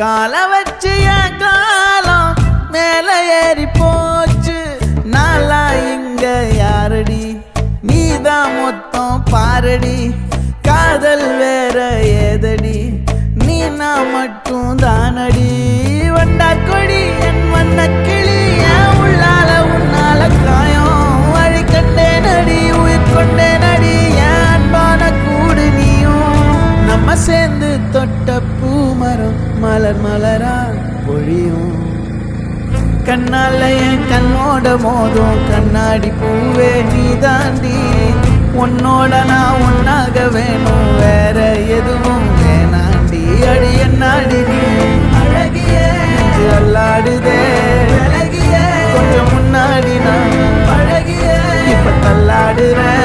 கால வச்சு என் காலம் மேல ஏறி போச்சு. நாளா இங்க யாரடி, நீதான் மொத்தம் பாரடி. காதல் வேற ஏதடி, நீ நான் மட்டும் தானடி. வண்டா கொடி என் வண்ண கிளி, என் உள்ளால உன்னால காயம். வழி கண்டே நடி, உயிர் கொண்டே நடி, என் அன்பான கூடு நீயும். நம்ம சேர்ந்து தொட்ட பூமரம் மலர் மலரா பொழியும். கண்ணால என் கண்ணோட மோதும் கண்ணாடி பூவே நீ தாண்டி. உன்னோட நான் ஒன்னாக வேணும், வேற எதுவும் வேணாண்டி. அடி என்னாடி நீ அழகிய அல்லாடுதே அழகிய, கொஞ்சம் முன்னாடி நான் அழகிய இப்ப தள்ளாடுறேன்.